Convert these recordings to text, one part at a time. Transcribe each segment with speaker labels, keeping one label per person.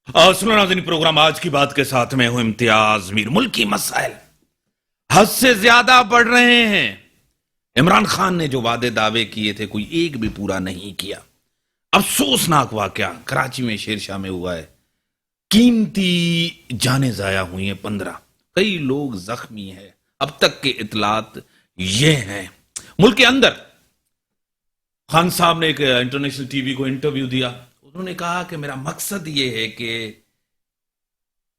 Speaker 1: सुनो नाज़रीन, प्रोग्राम आज की बात के साथ में हूं इम्तियाज मीर। मुल्की मसाइल हद से ज्यादा बढ़ रहे हैं। इमरान खान ने जो वादे दावे किए थे कोई एक भी पूरा नहीं किया। अफसोसनाक वाकया कराची में शेरशाह में हुआ है। कीमती जानें जाया हुई हैं 15, कई लोग जख्मी हैं। अब तक के इतलात ये हैं। मुल्क के अंदर खान साहब ने एक इंटरनेशनल टीवी को इंटरव्यू दिया। उन्होंने कहा कि मेरा मकसद ये है कि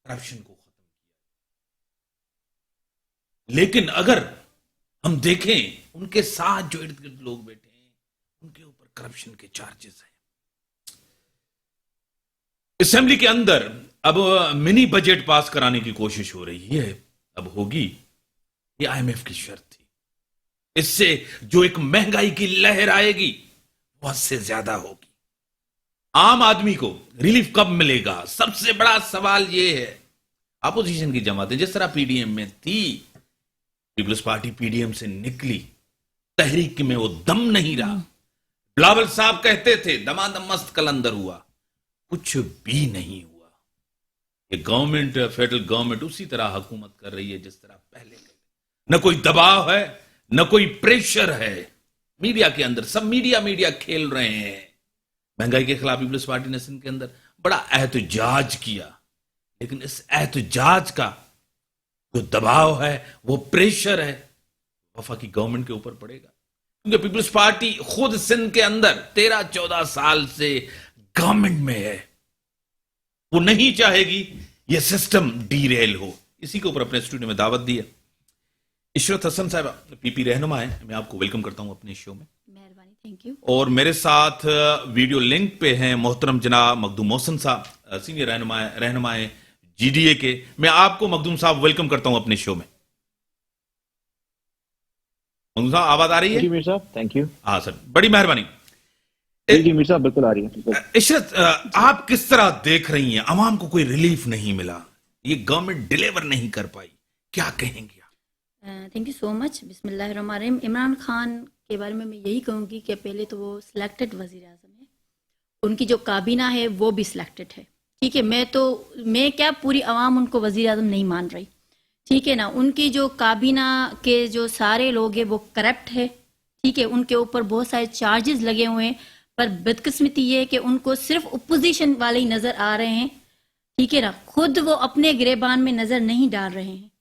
Speaker 1: करप्शन को खत्म किया। लेकिन अगर हम देखें उनके साथ जो इर्द गिर्द लोग बैठे हैं उनके ऊपर करप्शन के चार्जेस हैं। असेंबली के अंदर अब मिनी बजट पास कराने की कोशिश हो रही है। अब होगी, ये IMF की शर्त थी। इससे जो एक महंगाई की लहर आएगी वो से ज्यादा होगी। आम आदमी को रिलीफ कब मिलेगा? सबसे बड़ा सवाल यह है। अपोजिशन की जमातें जिस तरह PDM में थी, पीपल्स पार्टी PDM से निकली, तहरीक में वो दम नहीं रहा। बिलावल साहब कहते थे दमादम मस्त कलंदर हुआ, कुछ भी नहीं हुआ। ये गवर्नमेंट, फेडरल गवर्नमेंट उसी तरह हुकूमत कर रही है जिस तरह पहले कर। न कोई दबाव है, न कोई प्रेशर है। मीडिया के अंदर सब मीडिया खेल रहे हैं। महंगाई के खिलाफ पीपल्स पार्टी ने सिंध के अंदर बड़ा एहतजाज किया, लेकिन इस एहतजाज का जो दबाव है, वो प्रेशर है, वफाकी गवर्नमेंट के ऊपर पड़ेगा। क्योंकि पीपल्स पार्टी खुद सिंध के अंदर 13-14 साल से गवर्नमेंट में है। वो नहीं चाहेगी ये सिस्टम डीरेल हो। इसी के ऊपर अपने स्टूडियो में दावत दी है इशरत हसन साहब, PP रहनुमा है। मैं आपको वेलकम करता हूं अपने शो में।
Speaker 2: मेहरबानी, थैंक यू।
Speaker 1: और मेरे साथ वीडियो लिंक पे हैं मोहतरम जनाब मखदूम मोहसिन साहब, सीनियर रहनुमा है GDA के। मैं आपको मखदूम साहब वेलकम करता हूं अपने शो में। मखदूम साहब आवाज आ रही है?
Speaker 3: जी मीर साहब, थैंक यू।
Speaker 1: हाँ सर, बड़ी मेहरबानी।
Speaker 3: जी मीर साहब, बिल्कुल आ रही है।
Speaker 1: इशरत, आप किस तरह देख रही हैं? अवाम को कोई रिलीफ नहीं मिला, ये गवर्नमेंट डिलीवर नहीं कर पाई, क्या कहेंगे?
Speaker 2: Thank you so much. बिस्मिल्लाहिर्रहमानिर्रहीम। इमरान खान के बारे में मैं यही कहूँगी कि पहले तो वो सिलेक्टेड वज़ीर आज़म है, उनकी जो काबीना है वो भी सिलेक्टेड है। ठीक है, मैं क्या पूरी आवाम उनको वज़ीर आज़म नहीं मान रही, ठीक है ना। उनकी जो काबीना के जो सारे लोग हैं वो करप्ट है, ठीक है। उनके ऊपर बहुत सारे चार्जेस लगे हुए हैं, पर बदकिस्मती ये है कि उनको सिर्फ अपोजिशन वाले ही नज़र आ रहे हैं, ठीक है ना। खुद वो अपने गिरेबान में नज़र नहीं डाल रहे हैं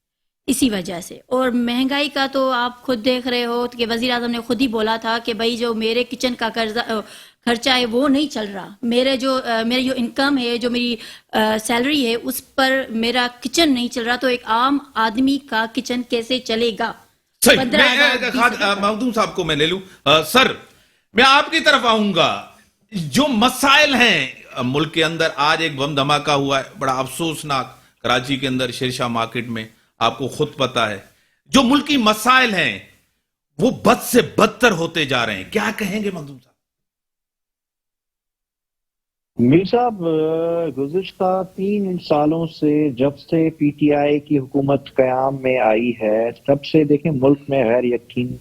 Speaker 2: इसी वजह से। और महंगाई का तो आप खुद देख रहे हो कि वज़ीर आज़म ने खुद ही बोला था कि भाई जो मेरे किचन का खर्चा है वो नहीं चल रहा। मेरे जो इनकम है, जो मेरी सैलरी है, उस पर मेरा किचन नहीं चल रहा। तो एक आम आदमी का किचन कैसे चलेगा?
Speaker 1: सही। मखदूम साहब को मैं ले लूं। सर, मैं आपकी तरफ आऊंगा। जो मसाइल हैं मुल्क के अंदर, आज एक बम धमाका हुआ है बड़ा अफसोसनाक कराची के अंदर शेरशाह मार्केट में, आपको खुद पता है। जो मुल्की मसाइल हैं वो बद से बदतर होते जा रहे हैं, क्या कहेंगे मखदूम साहब?
Speaker 3: मीर साहब, गुज़िश्ता 3 सालों से जब से PTI की हुकूमत क़याम में आई है, तब से देखें मुल्क में गैर यकीन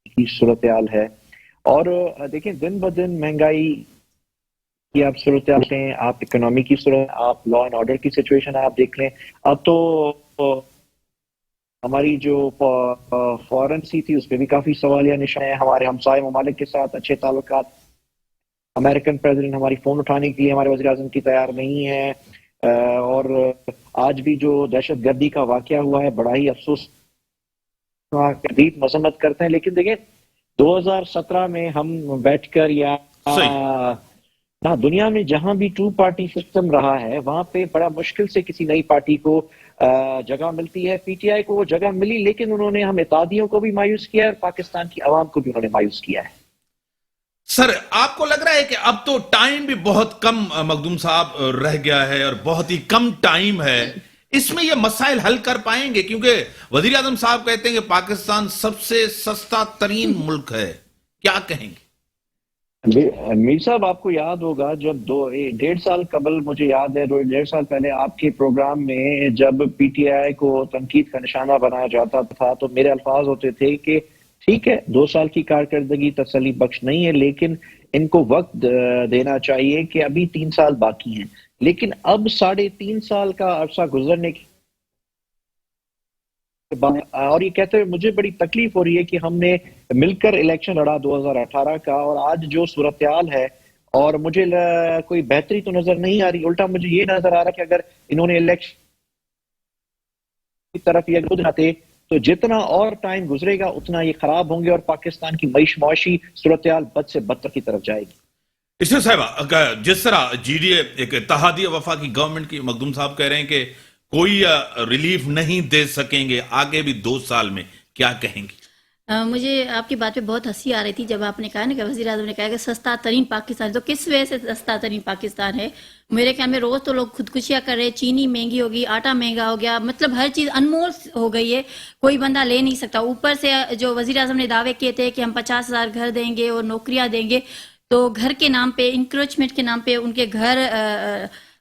Speaker 3: की सूरत हाल है। और देखें दिन ब दिन महंगाई की आप सूरत हाल लें, आप इकोनॉमी की सूरत, आप लॉ एंड ऑर्डर की सिचुएशन आप देख लें। अब तो हमारी जो फॉरेंसी थी उस पर भी काफी सवालिया निशान है। हमारे हमसाय ममालिक के साथ अच्छे ताल्लुकात, अमेरिकन प्रेसिडेंट हमारी फोन उठाने के लिए हमारे वज़ीर आज़म की तैयार नहीं है। और आज भी जो दहशतगर्दी का वाकया हुआ है, बड़ा ही अफसोस, मजम्मत करते हैं। लेकिन देखें 2017 में हम बैठकर या ना दुनिया में जहां भी 2 पार्टी सिस्टम रहा है, वहां पे बड़ा मुश्किल से किसी नई पार्टी को जगह मिलती है। PTI को वो जगह मिली, लेकिन उन्होंने हम इत्तेहादियों को भी मायूस किया है और पाकिस्तान की आवाम को भी उन्होंने मायूस किया है।
Speaker 1: सर, आपको लग रहा है कि अब तो टाइम भी बहुत कम मखदूम साहब रह गया है और बहुत ही कम टाइम है, इसमें ये मसाइल हल कर पाएंगे? क्योंकि वजीर आजम साहब कहते हैं कि पाकिस्तान सबसे सस्ता तरीन मुल्क है, क्या कहेंगे?
Speaker 3: मीर साहब, आपको याद होगा जब 1.5 साल कबल, मुझे याद है 1.5 साल पहले आपके प्रोग्राम में जब PTI को तनकीद का निशाना बनाया जाता था, तो मेरे अल्फाज होते थे कि ठीक है 2 साल की कारकर्दगी तसल्ली बख्श नहीं है, लेकिन इनको वक्त देना चाहिए कि अभी 3 साल बाकी हैं। लेकिन अब 3.5 साल का अरसा गुजरने के बाद और ये कहते हुए मुझे बड़ी तकलीफ हो रही है कि हमने मिलकर इलेक्शन लड़ा 2018 का, और आज जो सूरत-ए-हाल है, और मुझे कोई बेहतरी तो नजर नहीं आ रही। उल्टा मुझे ये नजर आ रहा है कि अगर इन्होंने इलेक्शन की तरफ ये खुद आते तो जितना और टाइम गुजरेगा उतना ये खराब होंगे और पाकिस्तान की मईशी सूरत-ए-हाल बद से बदतर की तरफ जाएगी।
Speaker 1: इससे साहब, जिस तरह जीडीए एक इत्तेहादी वफा की गवर्नमेंट की मखदूम साहब कह रहे हैं कि कोई रिलीफ नहीं दे सकेंगे आगे भी 2 साल में, क्या कहेंगे?
Speaker 2: मुझे आपकी बात पे बहुत हंसी आ रही थी जब आपने कहा ना कि वज़ीर आज़म ने कहा कि सस्ता तरीन पाकिस्तान, तो किस वजह से सस्ता तरीन पाकिस्तान है? मेरे ख्याल में रोज़ तो लोग खुदकुशियाँ कर रहे हैं, चीनी महंगी हो गई, आटा महंगा हो गया, मतलब हर चीज़ अनमोल हो गई है, कोई बंदा ले नहीं सकता। ऊपर से जो वज़ीर आज़म ने दावे किए थे कि हम 50,000 घर देंगे और नौकरियाँ देंगे, तो घर के नाम पे, इंक्रोचमेंट के नाम पे उनके घर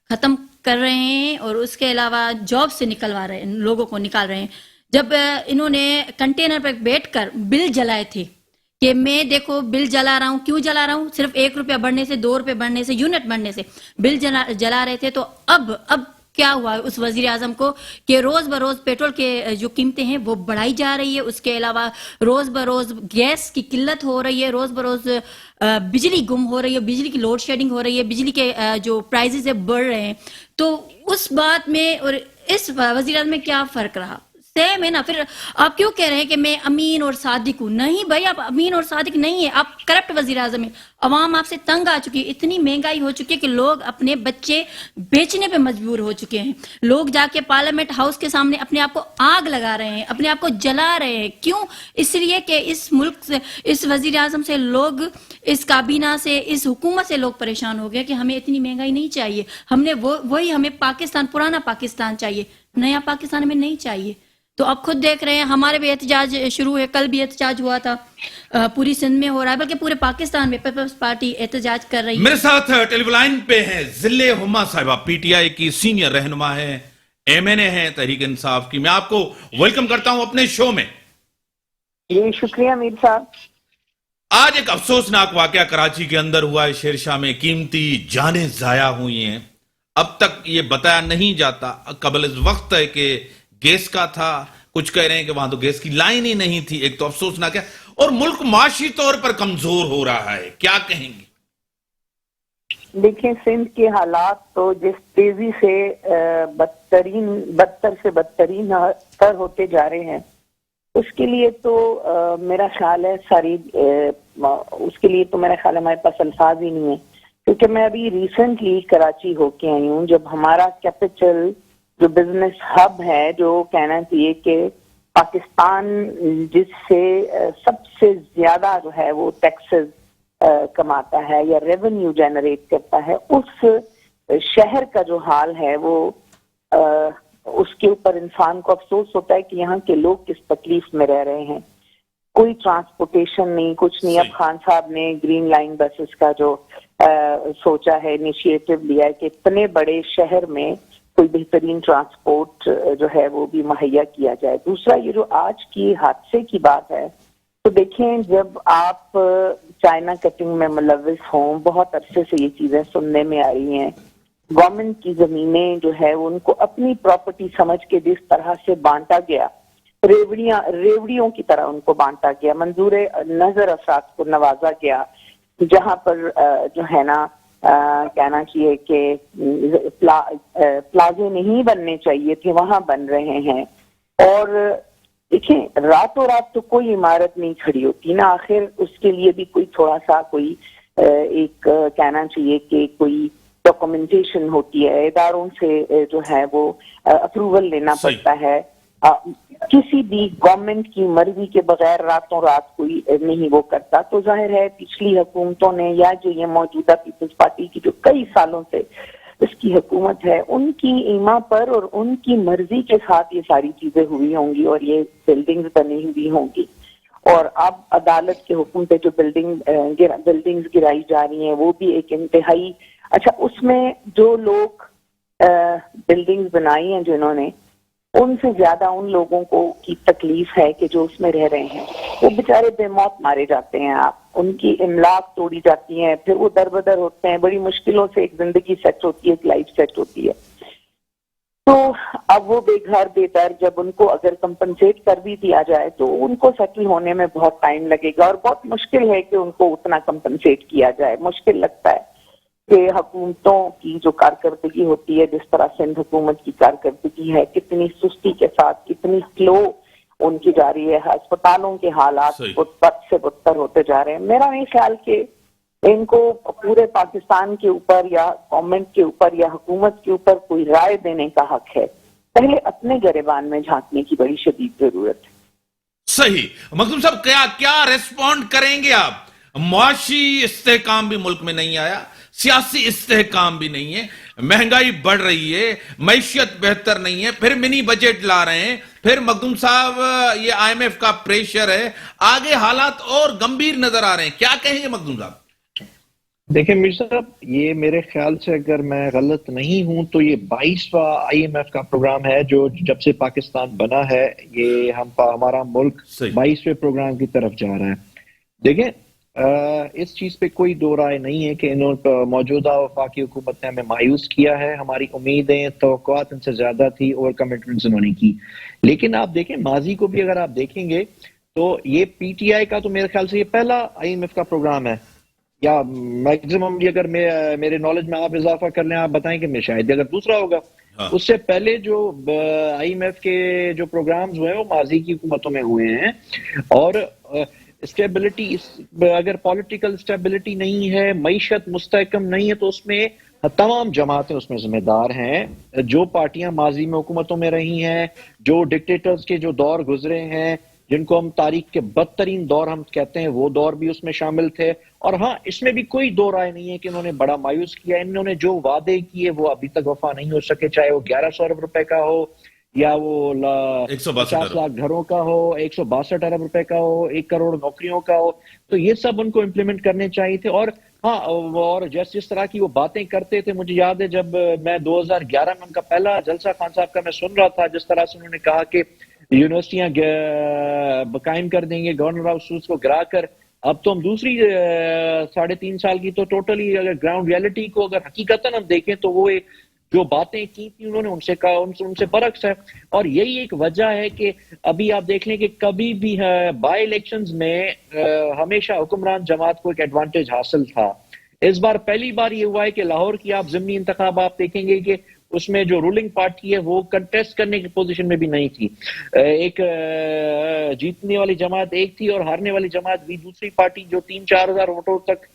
Speaker 2: ख़त्म कर रहे हैं और उसके अलावा जॉब से निकलवा रहे हैं, लोगों को निकाल रहे हैं। जब इन्होंने कंटेनर पर बैठकर बिल जलाए थे कि मैं देखो बिल जला रहा हूँ, क्यों जला रहा हूँ, सिर्फ 1 रुपया बढ़ने से, 2 रुपये बढ़ने से, यूनिट बढ़ने से बिल जला रहे थे। तो अब क्या हुआ उस वजीर आजम को कि रोज बरोज पेट्रोल के जो कीमतें हैं वो बढ़ाई जा रही है, उसके अलावा रोज बरोज गैस की किल्लत हो रही है, रोज बरोज बिजली गुम हो रही है, बिजली की लोड शेडिंग हो रही है, बिजली के जो प्राइसेस है बढ़ रहे हैं। तो उस बात में और इस वजीर आजम में क्या फर्क रहा? सेम है ना। फिर आप क्यों कह रहे हैं कि मैं अमीन और सादिक हूं? नहीं भाई, आप अमीन और सादिक नहीं है, आप करप्ट वजीर आजम है। अवाम आपसे तंग आ चुकी है, इतनी महंगाई हो चुकी है कि लोग अपने बच्चे बेचने पे मजबूर हो चुके हैं। लोग जाके पार्लियामेंट हाउस के सामने अपने आप को आग लगा रहे हैं, अपने आप को जला रहे हैं। क्यों? इसलिए कि इस मुल्क से, इस वजीर आजम से लोग, इस काबीना से, इस हुकूमत से लोग परेशान हो गए कि हमें इतनी महंगाई नहीं चाहिए, हमने वही हमें पाकिस्तान, पुराना पाकिस्तान चाहिए, नया पाकिस्तान हमें नहीं चाहिए। तो आप खुद देख रहे हैं, हमारे भी एहतजाज शुरू है, कल भी एहतजाज हुआ था, पूरी सिंध में हो रहा है, बल्कि पूरे पाकिस्तान में पीपल्स पार्टी एहतजाज कर रही है।
Speaker 1: मेरे साथ टेलीफोन पे हैं जिले हुमा साहिबा, पीटीआई की सीनियर रहनुमा है, एमएनए है तहरीक इंसाफ की। मैं आपको वेलकम करता हूं अपने शो में।
Speaker 4: जी शुक्रिया मीर साहब।
Speaker 1: आज एक अफसोसनाक वाकया कराची के अंदर हुआ है, शेरशाह में कीमती जानें जाया हुई हैं। अब तक ये बताया नहीं जाता, कबल इस वक्त है कि गैस का था, कुछ कह रहे हैं कि वहां तो गैस की लाइन ही नहीं थी। एक तो अफसोसनाक है, और मुल्क माशी तौर पर कमजोर हो रहा है, क्या कहेंगे?
Speaker 4: देखिए, सिंध के हालात तो जिस तेजी से बदतर से बदतरीन तर होते जा रहे हैं, उसके लिए तो मेरा ख्याल है उसके लिए तो मेरा ख्याल है हमारे पास अल्फाज ही नहीं है। क्योंकि मैं अभी रिसेंटली कराची होके आई हूँ, जब हमारा कैपिटल जो बिजनेस हब है, जो कहना चाहिए कि पाकिस्तान जिससे सबसे ज्यादा जो है वो टैक्सेस कमाता है या रेवेन्यू जनरेट करता है, उस शहर का जो हाल है वो उसके ऊपर इंसान को अफसोस होता है कि यहाँ के लोग किस तकलीफ में रह रहे हैं। कोई ट्रांसपोर्टेशन नहीं, कुछ नहीं। अब खान साहब ने ग्रीन लाइन बसेस का जो सोचा है, इनिशिएटिव लिया है कि इतने बड़े शहर में कोई बेहतरीन ट्रांसपोर्ट जो है वो भी मुहैया किया जाए। दूसरा, ये जो आज की हादसे की बात है, तो देखें, जब आप चाइना कटिंग में मुलविस हों, बहुत अरसे से ये चीजें सुनने में आ रही हैं, गवर्नमेंट की जमीनें जो है उनको अपनी प्रॉपर्टी समझ के जिस तरह से बांटा गया, रेवड़ियों की तरह उनको बांटा गया, मंजूर नजर अफराद को नवाजा गया, जहां पर जो है ना कहना चाहिए कि प्लाजे नहीं बनने चाहिए थे, वहां बन रहे हैं। और देखिए, रातों रात तो कोई इमारत नहीं खड़ी होती ना, आखिर उसके लिए भी कोई थोड़ा सा कोई एक कहना चाहिए कि कोई डॉक्यूमेंटेशन होती है, इदारों से जो है वो अप्रूवल लेना पड़ता है। किसी भी गवर्नमेंट की मर्जी के बगैर रातों रात कोई नहीं वो करता। तो जाहिर है पिछली हुकूमतों ने या जो ये मौजूदा पीपल्स पार्टी की जो कई सालों से इसकी हुकूमत है, उनकी ईमा पर और उनकी मर्जी के साथ ये सारी चीजें हुई होंगी और ये बिल्डिंग्स बनी हुई होंगी। और अब अदालत के हुक्म पे जो बिल्डिंग्स गिराई जा रही हैं, वो भी एक इंतहाई अच्छा, उसमें जो लोग बिल्डिंग्स बनाई हैं जिन्होंने, उनसे ज्यादा उन लोगों को की तकलीफ है कि जो उसमें रह रहे हैं। वो बेचारे बेमौत मारे जाते हैं, आप उनकी इमलाक तोड़ी जाती है, फिर वो दर बदर होते हैं, बड़ी मुश्किलों से एक जिंदगी सेट होती है, एक लाइफ सेट होती है। तो अब वो बेघर बेदर जब उनको अगर कंपनसेट कर भी दिया जाए तो उनको सेटल होने में बहुत टाइम लगेगा, और बहुत मुश्किल है कि उनको उतना कंपनसेट किया जाए। मुश्किल लगता है कि हुकूमतों की जो कारकर्दगी होती है, जिस तरह सिंध हुकूमत की कारकर्दगी है, कितनी सुस्ती के साथ, कितनी स्लो उनकी जा रही है। अस्पतालों के हालात
Speaker 1: सही।
Speaker 4: बद से बदतर होते जा रहे हैं। मेरा नहीं ख्याल कि इनको पूरे पाकिस्तान के ऊपर या गवर्नमेंट के ऊपर या हुकूमत के ऊपर कोई राय देने का हक है। पहले अपने गिरेबान में झांकने की बड़ी शदीद जरूरत है।
Speaker 1: सही। मखदूम साहब, क्या क्या रेस्पॉन्ड करेंगे आप? मुआशी इस्तेहकाम भी मुल्क में नहीं आया, सियासी इस्तेहकाम भी नहीं है, महंगाई बढ़ रही है, मैशियत बेहतर नहीं है, फिर मिनी बजट ला रहे हैं, फिर मखदूम साहब ये IMF का प्रेशर है, आगे हालात और गंभीर नजर आ रहे हैं। क्या कहेंगे मखदूम साहब?
Speaker 3: देखिए मीर साहब, ये मेरे ख्याल से अगर मैं गलत नहीं हूं तो ये 22वां IMF का प्रोग्राम है जो जब से पाकिस्तान बना है। ये हमारा मुल्क
Speaker 1: सही।
Speaker 3: 22वें प्रोग्राम की तरफ जा रहा है। देखिए इस चीज पे कोई दो राय नहीं है कि इन्होंने मौजूदा वफाकी हुकूमत ने हमें मायूस किया है। हमारी उम्मीदें तवक्कुआत इनसे ज्यादा थी और कमिटमेंट्स इन्होंने की। लेकिन आप देखें माजी को भी अगर आप देखेंगे तो ये PTI का तो मेरे ख्याल से ये पहला IMF का प्रोग्राम है, या मैक्सिमम भी अगर मेरे नॉलेज में आप इजाफा कर लें, आप बताएं कि मैं शायद अगर दूसरा होगा।
Speaker 1: हाँ।
Speaker 3: उससे पहले जो IMF के जो प्रोग्राम्स हुए हैं वो माजी की हुकूमतों में हुए हैं। और स्टेबिलिटी, अगर पॉलिटिकल स्टेबिलिटी नहीं है, मईशत मुस्तहकम नहीं है, तो उसमें तमाम जमातें उसमें जिम्मेदार हैं। जो पार्टियां माजी में हुकूमतों में रही हैं, जो डिक्टेटर्स के जो दौर गुजरे हैं, जिनको हम तारीख के बदतरीन दौर हम कहते हैं, वो दौर भी उसमें शामिल थे। और हाँ, इसमें भी कोई दो राय नहीं है कि इन्होंने बड़ा मायूस किया। इन्होंने जो वादे किए वो अभी तक वफा नहीं हो सके, चाहे वो 1100 अरब रुपए का हो, या वो 50 लाख घरों का हो, 162 अरब रुपए का हो, 1 करोड़ नौकरियों का हो। तो ये सब उनको इम्प्लीमेंट करने चाहिए थे। और हाँ, और जिस तरह की वो बातें करते थे, मुझे याद है जब मैं 2011 में उनका पहला जलसा खान साहब का मैं सुन रहा था, जिस तरह से उन्होंने कहा कि यूनिवर्सिटियां कायम कर देंगे, गवर्नर हाउस को गिरा कर। अब तो हम दूसरी 3.5 साल की तो टोटली अगर ग्राउंड रियलिटी को अगर हकीकतन हम देखें तो वो जो बातें की थी उन्होंने उनसे कहा, उनसे बरक्स है। और यही एक वजह है कि अभी आप देख लें कि कभी भी बाई इलेक्शंस में हमेशा हुक्मरान जमात को एक एडवांटेज हासिल था। इस बार पहली बार ये हुआ है कि लाहौर की आप ज़िमनी इंतखाब आप देखेंगे कि उसमें जो रूलिंग पार्टी है वो कंटेस्ट करने की पोजीशन में भी नहीं थी। एक जीतने वाली जमात एक थी और हारने वाली जमात भी दूसरी पार्टी, जो 3-4 हजार वोटों तक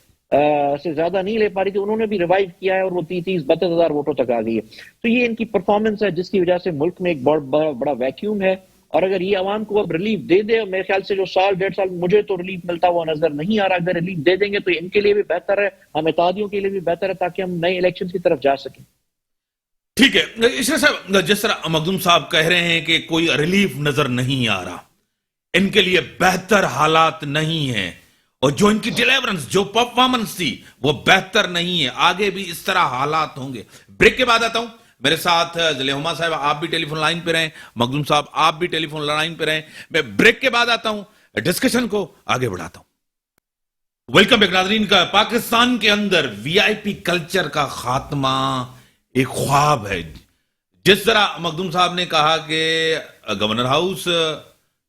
Speaker 3: से ज्यादा नहीं ले पा रही थी, उन्होंने भी रिवाइव किया है और वो 30-32 हजार वोटों तक आ गई है। तो ये इनकी परफॉर्मेंस है जिसकी वजह से मुल्क में एक बड़ा वैक्यूम है। और अगर ये आवाम को अब रिलीफ दे दे, मेरे ख्याल से जो 1.5 साल मुझे तो रिलीफ मिलता हुआ नजर नहीं आ रहा, अगर रिलीफ दे देंगे तो इनके लिए भी बेहतर है, हम इत्तेहादियों के लिए भी बेहतर है, ताकि हम नए इलेक्शन की तरफ जा सकें।
Speaker 1: ठीक है इसरा साहब, जिस तरह मखदूम साहब कह रहे हैं कि कोई रिलीफ नजर नहीं आ रहा, इनके लिए बेहतर हालात नहीं है, और जो इनकी डिलीवरेंस, जो परफॉर्मेंस थी वो बेहतर नहीं है, आगे भी इस तरह हालात होंगे। ब्रेक के बाद आता हूं। मेरे साथ ज़िले-ए-हुमा साहब, आप भी टेलीफोन लाइन पे रहें, मखदूम साहब आप भी टेलीफोन लाइन पे रहें। मैं ब्रेक के बाद आता हूं, डिस्कशन को आगे बढ़ाता हूं। वेलकम बैक नाज़रीन। का पाकिस्तान के अंदर VIP कल्चर का खात्मा एक ख्वाब है। जिस तरह मखदूम साहब ने कहा कि गवर्नर हाउस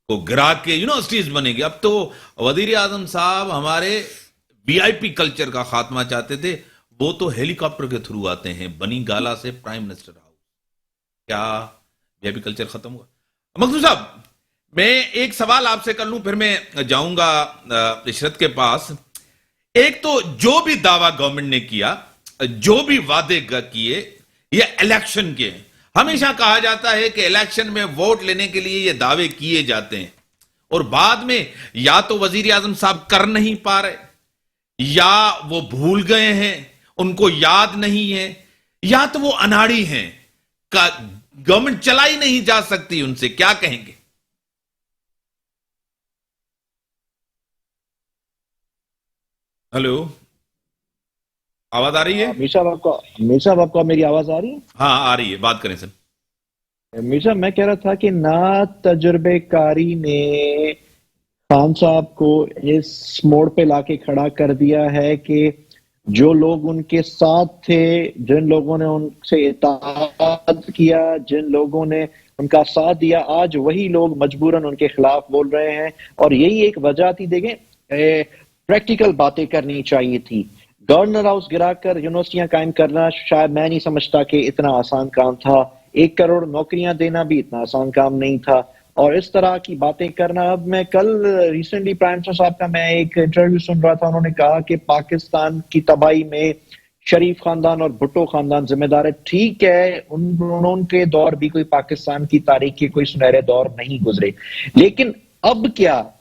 Speaker 1: को गिरा के यूनिवर्सिटीज बनेगी, अब तो वजीर आजम साहब हमारे VIP कल्चर का खात्मा चाहते थे। वो तो हेलीकॉप्टर के थ्रू आते हैं, बनी गाला से प्राइम मिनिस्टर हाउस। क्या VIP कल्चर खत्म हुआ? मखदूम साहब, मैं एक सवाल आपसे कर लूं, फिर मैं जाऊंगा इशरत के पास। एक तो जो भी दावा गवर्नमेंट ने किया, जो भी वादे किए, ये इलेक्शन के। हमेशा कहा जाता है कि इलेक्शन में वोट लेने के लिए ये दावे किए जाते हैं, और बाद में या तो वजीर आजम साहब कर नहीं पा रहे, या वो भूल गए हैं, उनको याद नहीं है, या तो वो अनाड़ी हैं, गवर्नमेंट चलाई नहीं जा सकती उनसे। क्या कहेंगे? हेलो, आवाज आ रही है?
Speaker 3: मीर साहब आपको मेरी आवाज आ रही है?
Speaker 1: हाँ, आ रही है, बात करें सर।
Speaker 3: मीर साहब, मैं कह रहा था कि ना तजुर्बेकारी ने खान साहब को इस मोड़ पे लाके खड़ा कर दिया है कि जो लोग उनके साथ थे, जिन लोगों ने उनसे इताअत किया, जिन लोगों ने उनका साथ दिया, आज वही लोग मजबूरन उनके खिलाफ बोल रहे हैं। और यही एक वजह थी। देखें, प्रैक्टिकल बातें करनी चाहिए थी। गवर्नर हाउस गिराकर यूनिवर्सिटियां कायम करना शायद मैं नहीं समझता कि इतना आसान काम था। 1 करोड़ नौकरियां देना भी इतना आसान काम नहीं था। और इस तरह की बातें करना, अब मैं कल रिसेंटली प्राइम मिनिस्टर साहब का मैं एक इंटरव्यू सुन रहा था, उन्होंने कहा कि पाकिस्तान की तबाही में शरीफ खानदान और भुट्टो खानदान जिम्मेदार है। ठीक है, उनके दौर भी कोई पाकिस्तान की तारीख के कोई सुनहरे दौर नहीं गुजरे, लेकिन अब क्या?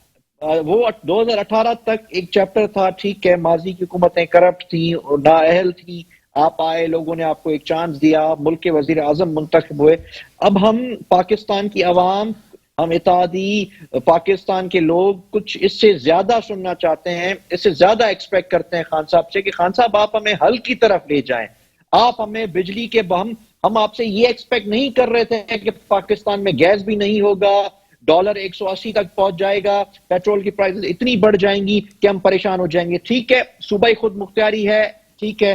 Speaker 3: वो 2018 तक एक चैप्टर था। ठीक है, माजी की हुकूमतें करप्ट थी और नाअहल थी, आप आए, लोगों ने आपको एक चांस दिया, मुल्क के वजीर आजम मुंतखब हुए। अब हम पाकिस्तान की आवाम, हम इत्तेहादी पाकिस्तान के लोग कुछ इससे ज्यादा सुनना चाहते हैं, इससे ज्यादा एक्सपेक्ट करते हैं खान साहब से कि खान साहब आप हमें हल की तरफ ले जाएं। आप हमें बिजली के हम आपसे ये एक्सपेक्ट नहीं कर रहे थे कि पाकिस्तान में गैस भी नहीं होगा, डॉलर 180 तक पहुंच जाएगा, पेट्रोल की प्राइसेस इतनी बढ़ जाएंगी कि हम परेशान हो जाएंगे। ठीक है, सूबाई खुद मुख्तियारी है, ठीक है,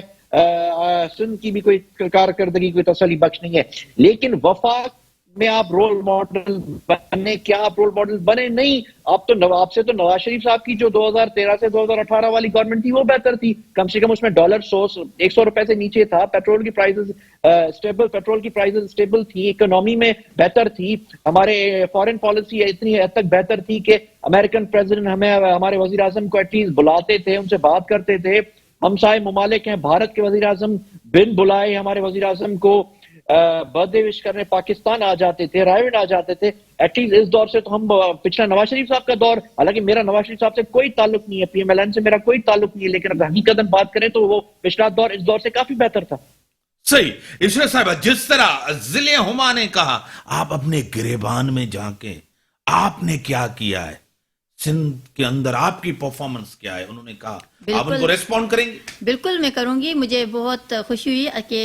Speaker 3: सिंध की भी कोई कारकर्दगी कोई तसल्ली बख्श नहीं है, लेकिन वफाक में आप रोल मॉडल बने, क्या आप रोल मॉडल बने? नहीं। आप तो आपसे तो नवाज शरीफ साहब की जो 2013 से 2018 वाली गवर्नमेंट थी वो बेहतर थी। कम से कम उसमें डॉलर 100 रुपए से नीचे था, पेट्रोल की प्राइसेस स्टेबल थी, इकोनॉमी में बेहतर थी, हमारे फॉरेन पॉलिसी इतनी हद तक बेहतर थी कि अमेरिकन प्रेसिडेंट हमें, हमारे वजीर आजम को एटलीस्ट बुलाते थे, उनसे बात करते थे। हमसाए ममालिक हैं, भारत के वजीर आजम बिन बुलाए हमारे वजीर आजम को बर्थडे विश करने पाकिस्तान आ जाते थे, रायविंड आ जाते थे। एटलीस्ट इस दौर से तो हम, पिछला नवाज शरीफ साहब का दौर, हालांकि मेरा नवाज शरीफ साहब से कोई ताल्लुक नहीं है, पीएमएलएन से मेरा कोई ताल्लुक नहीं है, लेकिन अगर हकीकतन बात करें तो वो पिछला दौर इस दौर से काफी बेहतर था।
Speaker 1: सही। इशरत साहब, जिस तरह जिले हुमा ने कहा, आप अपने गिरेबान में झांके, आपने क्या किया है सिंध के अंदर, आपकी परफॉर्मेंस क्या है? उन्होंने कहा, आप उनको रेस्पॉन्ड करेंगे?
Speaker 2: बिल्कुल मैं करूंगी। मुझे बहुत खुशी हुई कि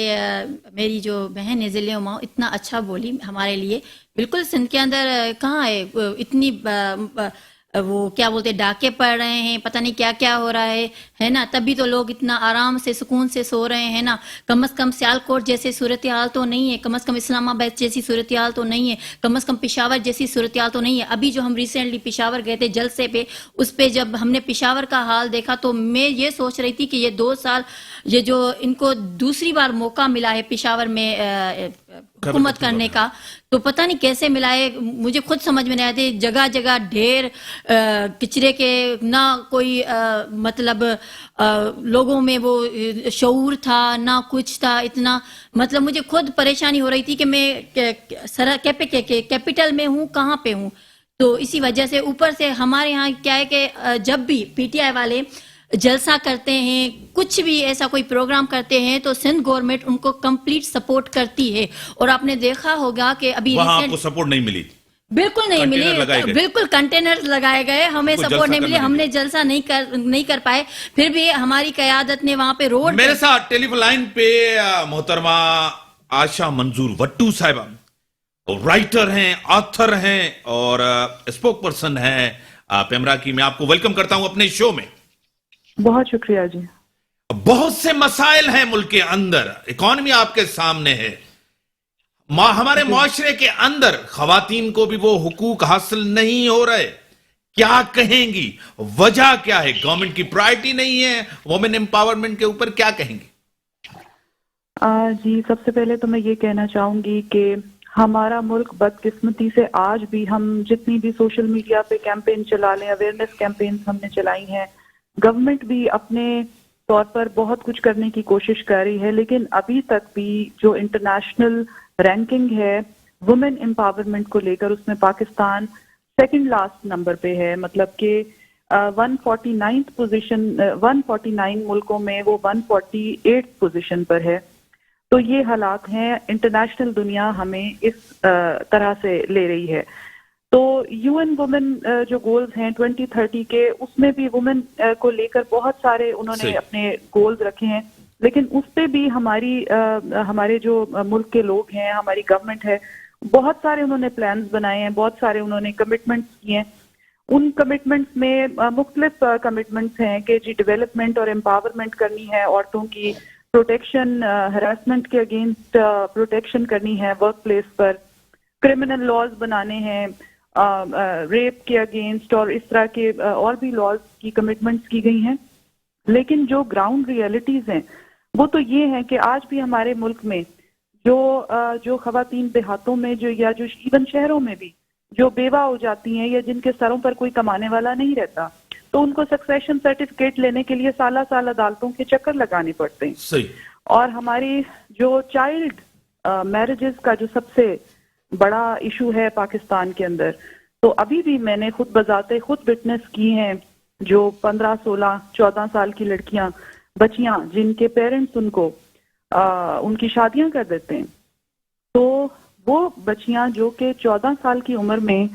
Speaker 2: मेरी जो बहन है ज़िले उमा इतना अच्छा बोली हमारे लिए। बिल्कुल सिंध के अंदर कहाँ है इतनी वो क्या बोलते हैं, डाके पड़ रहे हैं, पता नहीं क्या क्या हो रहा है ना, तभी तो लोग इतना आराम से सुकून से सो रहे हैं ना। कम से कम सियालकोट जैसी सूरत हाल तो नहीं है, कम से कम इस्लामाबाद जैसी सूरत हाल तो नहीं है, कम से कम पेशावर जैसी सूरत हाल तो नहीं है। अभी जो हम रिसेंटली पेशावर गए थे जलसे पे, उस पे जब हमने पेशावर का हाल देखा तो मैं ये सोच रही थी कि ये 2 साल, ये जो इनको दूसरी बार मौका मिला है पेशावर में हुकूमत करने का, तो पता नहीं कैसे मिला है, मुझे खुद समझ में नहीं आते। जगह जगह ढेर कचरे के, ना कोई मतलब लोगों में वो शऊर था, ना कुछ था। इतना मतलब मुझे खुद परेशानी हो रही थी कि मैं कैपिटल में हूँ, कहाँ पे हूँ। तो इसी वजह से ऊपर से हमारे यहाँ क्या है कि जब भी पीटीआई वाले जलसा करते हैं, कुछ भी ऐसा कोई प्रोग्राम करते हैं, तो सिंध गवर्नमेंट उनको कंप्लीट सपोर्ट करती है। और आपने देखा होगा कि अभी
Speaker 1: वहां आपको सपोर्ट नहीं मिली?
Speaker 2: बिल्कुल नहीं मिली, बिल्कुल कंटेनर लगाए गए, हमें सपोर्ट नहीं मिली, हमने जलसा नहीं कर पाए। फिर भी हमारी क़यादत ने वहां पे रोड,
Speaker 1: मेरे साथ टेलीफोन लाइन पे मोहतरमा आशा मंजूर वट्टू साहिबा, राइटर हैं, ऑथर हैं और स्पोक पर्सन हैं पेमरा की। मैं आपको वेलकम करता हूं अपने शो में।
Speaker 5: बहुत शुक्रिया जी।
Speaker 1: बहुत से मसाइल हैं मुल्क के अंदर, इकॉनमी आपके सामने है, हमारे मुआशरे के अंदर खवातीन को भी वो हुकूक हासिल नहीं हो रहे। क्या कहेंगी, वजह क्या है? गवर्नमेंट की प्रायोरिटी नहीं है वुमेन एम्पावरमेंट के ऊपर, क्या कहेंगी?
Speaker 5: जी, सबसे पहले तो मैं ये कहना चाहूंगी कि हमारा मुल्क बदकिस्मती से आज भी, हम जितनी भी सोशल मीडिया पे कैंपेन चला लें, अवेयरनेस कैंपेन हमने चलाई हैं, गवर्नमेंट भी अपने तौर पर बहुत कुछ करने की कोशिश कर रही है, लेकिन अभी तक भी जो इंटरनेशनल रैंकिंग है वुमेन एम्पावरमेंट को लेकर, उसमें पाकिस्तान सेकंड लास्ट नंबर पे है। मतलब कि 149th पोजीशन, 149 मुल्कों में वो 148 पोजीशन पर है। तो ये हालात हैं, इंटरनेशनल दुनिया हमें इस तरह से ले रही है। तो यूएन वुमेन जो गोल्स हैं 2030 के, उसमें भी वुमेन को लेकर बहुत सारे उन्होंने अपने गोल्स रखे हैं, लेकिन उस पे भी हमारे जो मुल्क के लोग हैं, हमारी गवर्नमेंट है, बहुत सारे उन्होंने प्लान्स बनाए हैं, बहुत सारे उन्होंने कमिटमेंट्स किए हैं। उन कमिटमेंट्स में मुख्तलिफ कमिटमेंट्स हैं कि जी डेवलपमेंट और एम्पावरमेंट करनी है, औरतों की प्रोटेक्शन, हरासमेंट के अगेंस्ट प्रोटेक्शन करनी है वर्क प्लेस पर, क्रिमिनल लॉज बनाने हैं रेप के अगेंस्ट, और इस तरह के और भी लॉज की कमिटमेंट्स की गई हैं। लेकिन जो ग्राउंड रियलिटीज हैं वो तो ये है कि आज भी हमारे मुल्क में जो खवातीन देहातों में जो, या जो इवन शहरों में भी जो बेवा हो जाती हैं या जिनके सरों पर कोई कमाने वाला नहीं रहता, तो उनको सक्सेशन सर्टिफिकेट लेने के लिए साल साल अदालतों के चक्कर लगाने पड़ते हैं।
Speaker 1: सही।
Speaker 5: और हमारी जो चाइल्ड मैरिजेस का जो सबसे बड़ा इशू है पाकिस्तान के अंदर, तो अभी भी मैंने खुद बजाते खुद विटनेस की हैं जो 15, 16, 14 साल की लड़कियां, बच्चियां जिनके पेरेंट्स उनको उनकी शादियां कर देते हैं। तो वो बच्चियां जो कि 14 साल की उम्र में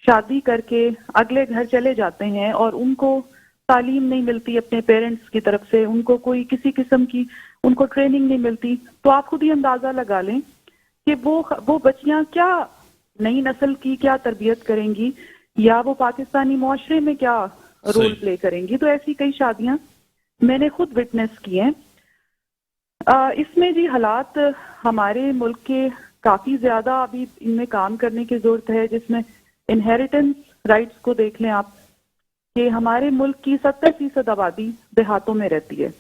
Speaker 5: शादी करके अगले घर चले जाते हैं और उनको तालीम नहीं मिलती अपने पेरेंट्स की तरफ से, उनको कोई किसी किस्म की उनको ट्रेनिंग नहीं मिलती, तो आप खुद ही अंदाजा लगा लें कि वो बच्चियां क्या नई नस्ल की क्या तरबियत करेंगी या वो पाकिस्तानी मुआशरे में क्या रोल प्ले करेंगी। तो ऐसी कई शादियां मैंने खुद विटनेस की हैं। इसमें जी हालात हमारे मुल्क के काफी ज्यादा अभी इनमें काम करने की जरूरत है, जिसमें इनहेरिटेंस राइट्स को देख लें आप कि हमारे मुल्क की 70% आबादी देहातों में रहती है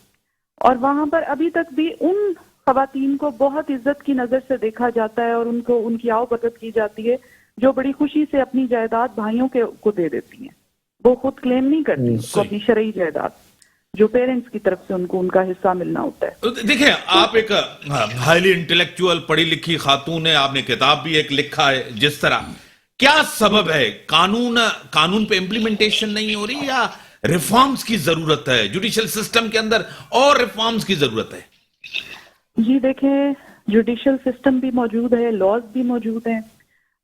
Speaker 5: और वहां पर अभी तक भी उन खवातीन को बहुत इज्जत की नजर से देखा जाता है और उनको उनकी आओ भगत की जाती है, जो बड़ी खुशी से अपनी जायदाद भाइयों को दे देती हैं। वो खुद क्लेम नहीं करती उसको अपनी शरई जायदाद, जो पेरेंट्स की तरफ से उनको उनका हिस्सा मिलना होता है।
Speaker 1: देखिए, आप एक हाईली इंटेलेक्चुअल पढ़ी लिखी खातून है, आपने किताब भी एक लिखा है। जिस तरह क्या सबब है, कानून पे इम्प्लीमेंटेशन नहीं हो रही या रिफॉर्म्स की जरूरत है, जुडिशियल सिस्टम के अंदर और रिफॉर्म्स की जरूरत है?
Speaker 5: जी देखें, जुडिशियल सिस्टम भी मौजूद है, लॉज भी मौजूद हैं।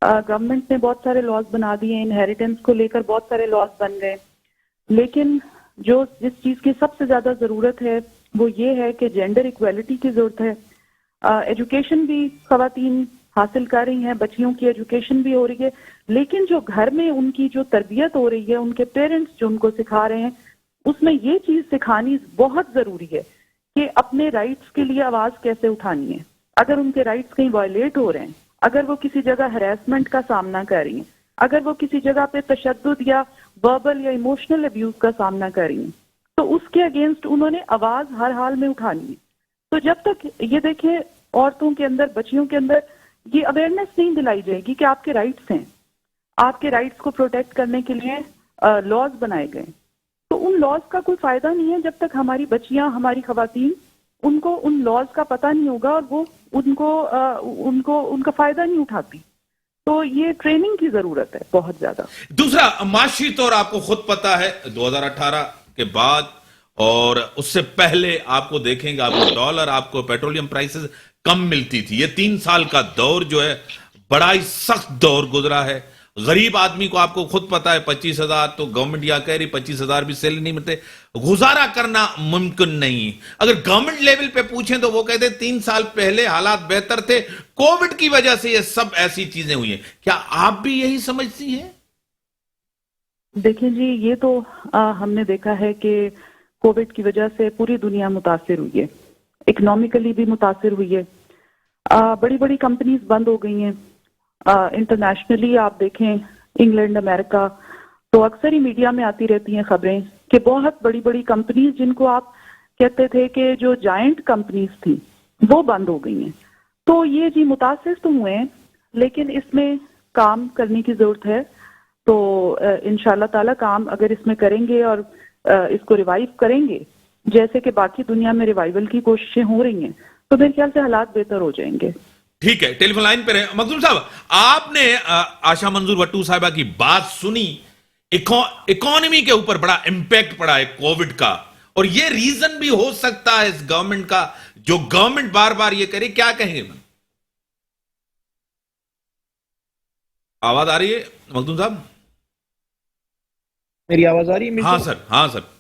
Speaker 5: गवर्नमेंट ने बहुत सारे लॉज बना दिए, इनहेरिटेंस को लेकर बहुत सारे लॉज बन गए, लेकिन जिस चीज की सबसे ज्यादा जरूरत है वो ये है कि जेंडर इक्वालिटी की जरूरत है। एजुकेशन भी खवातीन हासिल कर रही हैं, बच्चियों की एजुकेशन भी हो रही है, लेकिन जो घर में उनकी जो तरबियत हो रही है, उनके पेरेंट्स जो उनको सिखा रहे हैं, उसमें ये चीज सिखानी बहुत जरूरी है कि अपने राइट्स के लिए आवाज कैसे उठानी है। अगर उनके राइट्स कहीं वायलेट हो रहे हैं, अगर वो किसी जगह हरासमेंट का सामना कर रही हैं, अगर वो किसी जगह पे तशद्दुद या वर्बल या इमोशनल अब्यूज का सामना कर रही हैं, तो उसके अगेंस्ट उन्होंने आवाज हर हाल में उठानी है। तो जब तक ये देखें औरतों के अंदर, बच्चियों के अंदर ये अवेयरनेस नहीं दिलाई जाएगी कि आपके राइट्स हैं, आपके राइट्स को प्रोटेक्ट करने के लिए लॉज बनाए गए, तो उन लॉज का कोई फायदा नहीं है जब तक हमारी बच्चियां, हमारी खवातीन, उनको उन लॉज का पता नहीं होगा और वो उनका फायदा नहीं उठाती। तो ये ट्रेनिंग की जरूरत है बहुत ज्यादा।
Speaker 1: दूसरा, माशी तौर आपको खुद पता है 2018 के बाद और उससे पहले आपको देखेंगे, आपको डॉलर, आपको पेट्रोलियम प्राइसेस कम मिलती थी। ये 3 साल का दौर जो है बड़ा ही सख्त दौर गुजरा है। गरीब आदमी को आपको खुद पता है 25,000 तो गवर्नमेंट यहां कह रही 25,000 भी सैलरी नहीं मिलते, गुजारा करना मुमकिन नहीं। अगर गवर्नमेंट लेवल पे पूछें तो वो कहते 3 साल पहले हालात बेहतर थे, कोविड की वजह से ये सब ऐसी चीजें हुई हैं। क्या आप भी यही समझती हैं?
Speaker 5: देखिए जी, ये तो हमने देखा है कि कोविड की वजह से पूरी दुनिया मुतासिर हुई है, इकोनॉमिकली भी मुतासिर हुई है। बड़ी बड़ी कंपनीज बंद हो गई हैं। इंटरनेशनली आप देखें, इंग्लैंड, अमेरिका, तो अक्सर ही मीडिया में आती रहती हैं खबरें कि बहुत बड़ी बड़ी कंपनीज जिनको आप कहते थे कि जो जायंट कंपनीज थी वो बंद हो गई हैं। तो ये जी मुतासिर तो हुए हैं, लेकिन इसमें काम करने की जरूरत है। तो इंशाल्लाह ताला काम अगर इसमें करेंगे और इसको रिवाइव करेंगे जैसे कि बाकी दुनिया में रिवाइवल की कोशिशें हो रही हैं, तो मेरे ख्याल से हालात बेहतर हो जाएंगे।
Speaker 1: ठीक है, टेलीफोन लाइन पे रहे। मखदूम साहब, आपने आशा मंजूर भट्टू साहिबा की बात सुनी, इकोनॉमी के ऊपर बड़ा इंपैक्ट पड़ा है कोविड का, और ये रीजन भी हो सकता है इस गवर्नमेंट का, जो गवर्नमेंट बार बार ये करे। क्या कहेंगे? आवाज आ रही है मखदूम साहब?
Speaker 3: मेरी आवाज आ रही है?
Speaker 1: हाँ सर, हाँ सर।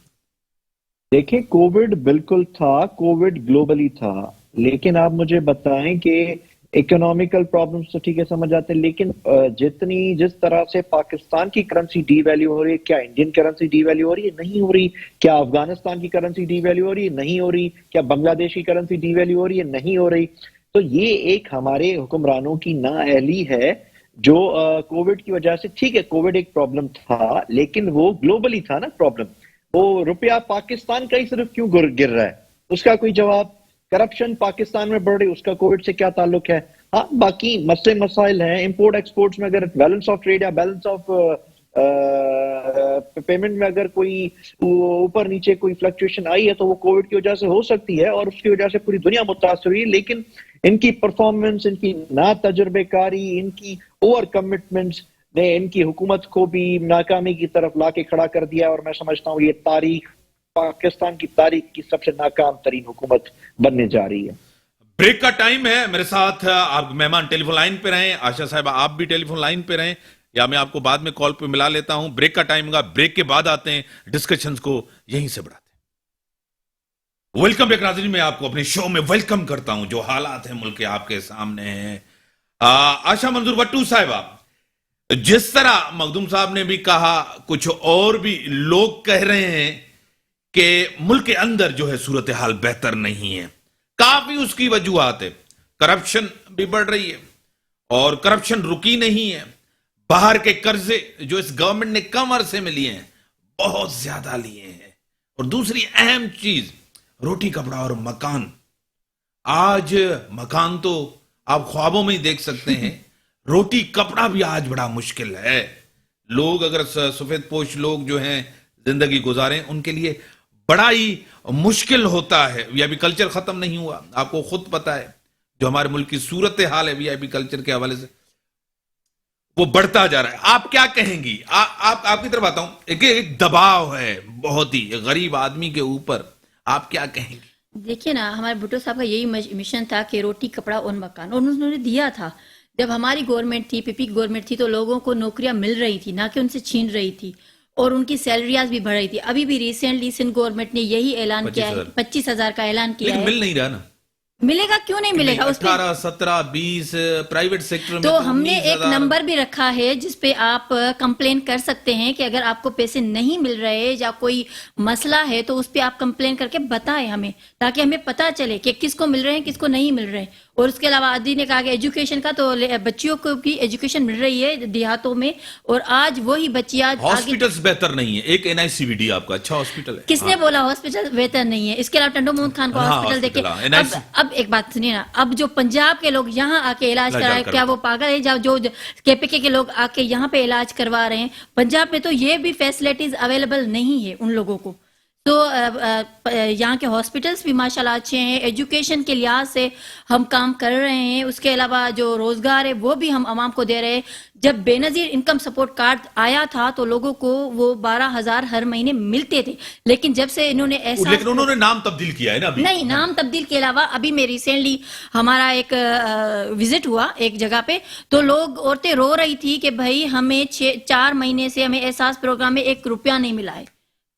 Speaker 3: देखिए, कोविड बिल्कुल था, कोविड ग्लोबली था, लेकिन आप मुझे बताएं कि इकोनॉमिकल प्रॉब्लम्स तो ठीक है समझ आते हैं, लेकिन जिस तरह से पाकिस्तान की करेंसी डीवैल्यू हो रही है, क्या इंडियन करेंसी डीवैल्यू हो रही है? नहीं हो रही। क्या अफगानिस्तान की करेंसी डीवैल्यू हो रही है? नहीं हो रही। क्या बांग्लादेश की करेंसी डीवैल्यू हो रही है? नहीं हो रही। तो ये एक हमारे हुक्मरानों की नाअहली है जो कोविड की वजह से, ठीक है कोविड एक प्रॉब्लम था लेकिन वो ग्लोबली था ना प्रॉब्लम। वो रुपया पाकिस्तान का ही सिर्फ क्यों गिर रहा है, उसका कोई जवाब। करप्शन पाकिस्तान में बढ़ रही, उसका कोविड से क्या ताल्लुक है? हाँ, बाकी मसले मसाइल हैं इंपोर्ट एक्सपोर्ट्स में, अगर बैलेंस ऑफ ट्रेड या बैलेंस ऑफ पेमेंट में अगर कोई ऊपर नीचे कोई फ्लक्चुएशन आई है तो वो कोविड की वजह से हो सकती है और उसकी वजह से पूरी दुनिया मुतासर हुई। लेकिन इनकी परफॉर्मेंस, इनकी ना तजुर्बेकारी, इनकी ओवर कमिटमेंट्स ने इनकी हुकूमत को भी नाकामी की तरफ लाके खड़ा कर दिया और मैं समझता हूँ ये पाकिस्तान की तारीख की सबसे नाकाम तरीन हुकूमत बनने जा रही है।
Speaker 1: ब्रेक का टाइम है। मेरे साथ आप मेहमान टेलीफोन लाइन पे रहें, आशा साहब आप भी टेलीफोन लाइन पे रहें, या मैं आपको बाद में कॉल पे मिला लेता हूं। ब्रेक का टाइम होगा, ब्रेक के बाद आते हैं, डिस्कशंस को यहीं से बढ़ाते हैं। वेलकम बैक नाज़रीन, मैं आपको अपने शो में वेलकम करता हूं। जो हालात हैं मुल्क के आपके सामने हैं। आशा मंजूर भट्टू साहिबा, जिस तरह मखदूम साहब ने भी कहा, कुछ और भी लोग कह रहे हैं कि मुल्क के अंदर जो है सूरत हाल बेहतर नहीं है। काफी उसकी वजूहात है। करप्शन भी बढ़ रही है और करप्शन रुकी नहीं है। बाहर के कर्जे जो इस गवर्नमेंट ने कम अरसे में लिए हैं, बहुत ज्यादा लिए हैं। और दूसरी अहम चीज, रोटी कपड़ा और मकान। आज मकान तो आप ख्वाबों में ही देख सकते हैं, रोटी कपड़ा भी आज बड़ा मुश्किल है। लोग अगर सफेद पोश लोग जो हैं जिंदगी गुजारें, उनके लिए बड़ा ही मुश्किल होता है। वीआईपी कल्चर खत्म नहीं हुआ, आपको खुद पता है। जो हमारे मुल्क की सूरत हाल है वीआईपी कल्चर के हवाले से, वो बढ़ता जा रहा है। आप क्या कहेंगी? आपकी तरफ आता हूं। एक दबाव है बहुत ही गरीब आदमी के ऊपर, आप क्या कहेंगी?
Speaker 2: देखिए ना, हमारे भुट्टो साहब का यही मिशन था कि रोटी कपड़ा और मकान, और उन्होंने दिया था। जब हमारी गवर्नमेंट थी, पीपी की गवर्नमेंट थी, तो लोगों को नौकरियां मिल रही थी, ना कि उनसे छीन रही थी, और उनकी सैलरियाज भी बढ़ रही थी। अभी भी रिसेंटली सिंध गवर्नमेंट ने यही ऐलान किया है, 25,000 का ऐलान किया है।
Speaker 1: मिल नहीं रहा ना।
Speaker 2: मिलेगा क्यों नहीं मिलेगा?
Speaker 1: 18, 17, 20 प्राइवेट सेक्टर में
Speaker 2: तो हमने एक नंबर भी रखा है जिसपे आप कंप्लेन कर सकते हैं कि अगर आपको पैसे नहीं मिल रहे या कोई मसला है तो उस पे आप कंप्लेन करके बताएं हमें, ताकि हमें पता चले कि किसको मिल रहे हैं, किसको नहीं मिल रहे हैं। और उसके अलावा आदि ने कहा कि एजुकेशन का, तो बच्चियों को भी एजुकेशन मिल रही है देहातों में, और आज वही बच्चियां
Speaker 1: हॉस्पिटल्स बेहतर नहीं है। एक एनआईसीवीडी आपका अच्छा हॉस्पिटल है।
Speaker 2: किसने बोला हॉस्पिटल बेहतर नहीं है? इसके अलावा टंडो मोहम्मद खान को हॉस्पिटल देखिए। अब एक बात सुनिए ना, अब जो पंजाब के लोग यहाँ आके इलाज करा रहे हैं, क्या वो पागल है? जब जो केपीके के लोग आके यहाँ पे इलाज करवा रहे हैं, पंजाब में तो ये भी फैसिलिटीज अवेलेबल नहीं है उन लोगों को। तो यहाँ के हॉस्पिटल्स भी माशाल्लाह अच्छे हैं, एजुकेशन के लिहाज से हम काम कर रहे हैं। उसके अलावा जो रोजगार है वो भी हम आवाम को दे रहे हैं। जब बेनजीर इनकम सपोर्ट कार्ड आया था तो लोगों को वो 12,000 हर महीने मिलते थे, लेकिन जब से इन्होंने ऐसा,
Speaker 1: लेकिन उन्होंने नाम तब्दील किया है ना अभी।
Speaker 2: नहीं, नाम तब्दील के अलावा अभी मैं रिसेंटली हमारा एक विजिट हुआ एक जगह पे, तो लोग, औरतें रो रही थी कि भाई हमें 4 महीने से हमें एहसास प्रोग्राम में 1 रुपया नहीं मिला है।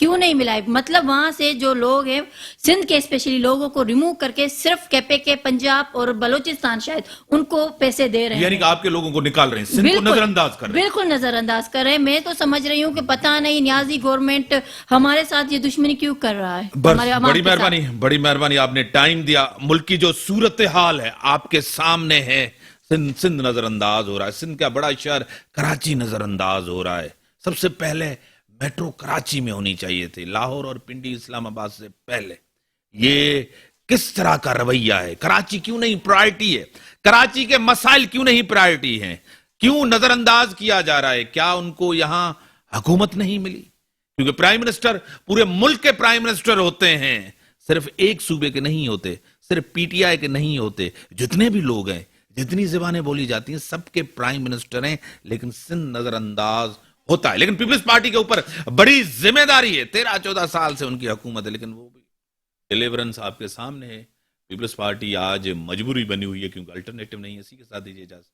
Speaker 2: क्यों नहीं मिला है? मतलब वहां से जो लोग हैं सिंध के स्पेशली लोगों को रिमूव करके सिर्फ केपीके, पंजाब और बलोचिस्तान शायद उनको पैसे दे रहे हैं।
Speaker 1: यानी कि आपके लोगों को निकाल रहे हैं, सिंध को नजरअंदाज कर रहे हैं।
Speaker 2: बिल्कुल नजरअंदाज कर रहे हैं। मैं तो समझ रही हूँ कि पता नहीं न्याजी गवर्नमेंट हमारे साथ ये दुश्मनी क्यों कर रहा है।
Speaker 1: बड़ी मेहरबानी, बड़ी मेहरबानी, आपने टाइम दिया। मुल्क की जो सूरत हाल है आपके सामने है। सिंध नजरअंदाज हो रहा है, सिंध का बड़ा शहर कराची नजरअंदाज हो रहा है। सबसे पहले मेट्रो कराची में होनी चाहिए थी, लाहौर और पिंडी इस्लामाबाद से पहले। ये किस तरह का रवैया है? कराची क्यों नहीं प्रायोरिटी है? कराची के मसाइल क्यों नहीं प्रायोरिटी हैं? क्यों नजरअंदाज किया जा रहा है? क्या उनको यहां हुकूमत नहीं मिली? क्योंकि प्राइम मिनिस्टर पूरे मुल्क के प्राइम मिनिस्टर होते हैं, सिर्फ एक सूबे के नहीं होते, सिर्फ पीटीआई के नहीं होते। जितने भी लोग हैं, जितनी ज़बानें बोली जाती हैं, सबके प्राइम मिनिस्टर हैं, लेकिन सिंध नजरअंदाज होता है। लेकिन पीपल्स पार्टी के ऊपर बड़ी जिम्मेदारी है। 13-14 साल से उनकी हुकूमत है, लेकिन वो भी डिलीवरेंस आपके सामने है। पीपल्स पार्टी आज मजबूरी बनी हुई है क्योंकि अल्टरनेटिव नहीं है। इसी के साथ दीजिए इजाजत।